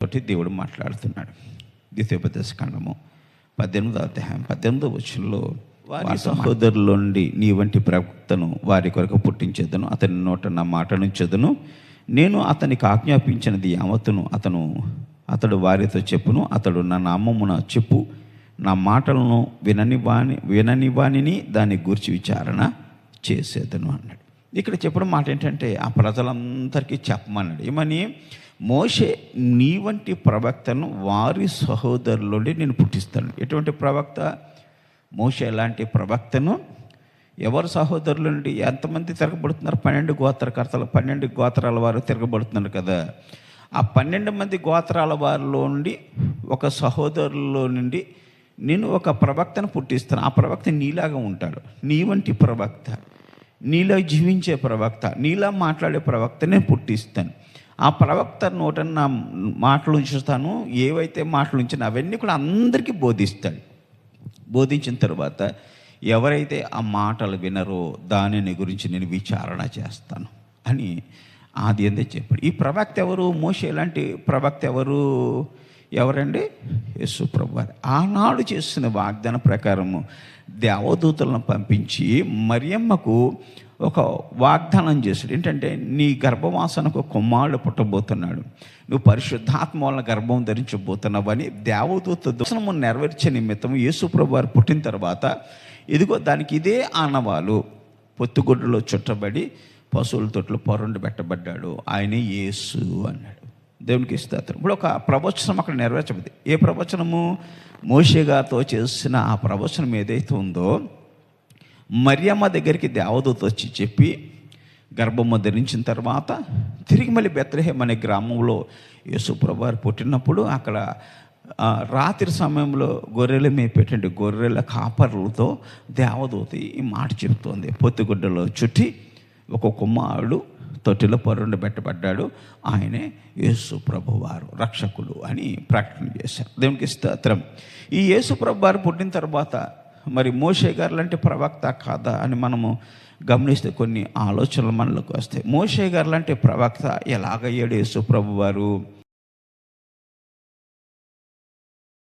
తోటి దేవుడు మాట్లాడుతున్నాడు. ద్వితీయోపదేశ కాండము 18వ అధ్యాయం 18వ వచనంలో, వారి సహోదరుల నుండి నీ వంటి ప్రవక్తను వారి కొరకు పుట్టించేదను, అతని నోట నా మాట నుంచెదను, నేను అతనికి ఆజ్ఞాపించినది యావత్తును అతడు వారితో చెప్పును, అతడు నా నామమున చెప్పు నా మాటలను వినని వానిని దాన్ని గూర్చి విచారణ చేసేదను అన్నాడు. ఇక్కడ చెప్పడం మాట ఏంటంటే, ఆ ప్రజలందరికీ చెప్పమన్నాడు. ఏమని? మోషే నీ వంటి ప్రవక్తను వారి సహోదరుల నుండి నేను పుట్టిస్తాను. ఎటువంటి ప్రవక్త? మోషే ఎలాంటి ప్రవక్తను ఎవరు సహోదరుల నుండి? ఎంతమంది తిరగబడుతున్నారు? 12 గోత్రకర్తలు, 12 గోత్రాల వారు తిరగబడుతున్నారు కదా. ఆ 12 మంది గోత్రాల వారిలో నుండి ఒక సహోదరులో నుండి నేను ఒక ప్రవక్తను పుట్టిస్తాను. ఆ ప్రవక్త నీలాగా ఉంటాడు. నీ వంటి ప్రవక్త, నీలో జీవించే ప్రవక్త, నీలా మాట్లాడే ప్రవక్త నేను పుట్టిస్తాను. ఆ ప్రవక్త నోట నా మాటలు ఉంచుతాను. ఏవైతే మాటలు ఉంచినా అవన్నీ కూడా అందరికీ బోధిస్తాడు. బోధించిన తర్వాత ఎవరైతే ఆ మాటలు వినరో దానిని గురించి నేను విచారణ చేస్తాను అని ఆది అందే చెప్పాడు. ఈ ప్రవక్త ఎవరు? మోషే ఎలాంటి ప్రవక్త ఎవరండి? యేసు ప్రభువారు. ఆనాడు చేసిన వాగ్దాన ప్రకారము దేవదూతలను పంపించి మరియమ్మకు ఒక వాగ్దానం చేశాడు. ఏంటంటే, నీ గర్భవాసనకు కుమారుడు పుట్టబోతున్నాడు, నువ్వు పరిశుద్ధాత్మ వలన గర్భం ధరించబోతున్నావు అని దేవదూత దర్శనము నెరవేర్చే నిమిత్తం యేసు ప్రభువారు పుట్టిన తర్వాత ఇదిగో దానికి ఇదే ఆనవాలు. పొత్తుగుడ్డలో చుట్టబడి పశువుల తొట్లు పొరండు పెట్టబడ్డాడు, ఆయనే యేసు అన్నాడు. దేవునికి స్తోత్రం. ఇప్పుడు ఒక ప్రవచనం అక్కడ నెరవేర్చబడింది. ఏ ప్రవచనము? మోషే గారితో చేసిన ఆ ప్రవచనం ఏదైతే ఉందో, మరియమ్మ దగ్గరికి దేవదూత వచ్చి చెప్పి గర్భమ్మ ధరించిన తర్వాత తిరిగి మళ్ళీ బెత్లెహేమ్ అనే గ్రామంలో యేసు ప్రభువారు పుట్టినప్పుడు అక్కడ రాత్రి సమయంలో గొర్రెలు మేపేటండి గొర్రెల కాపరులతో దేవదూత ఈ మాట చెప్తోంది. పొత్తిగుడ్డలో చుట్టి ఒక కుమారుడు తొట్టిలో పొరండు పెట్టబడ్డాడు, ఆయనే యేసు ప్రభువారు రక్షకుడు అని ప్రకటన చేశారు. దేవునికి స్తోత్రం. ఈ యేసు ప్రభువారు పుట్టిన తర్వాత మరి మోషే గారు లాంటి ప్రవక్త కాదా అని మనము గమనిస్తే కొన్ని ఆలోచనలు మనలోకి వస్తాయి. మోషే గారు లాంటి ప్రవక్త ఎలాగయ్యాడు యేసు ప్రభువారు?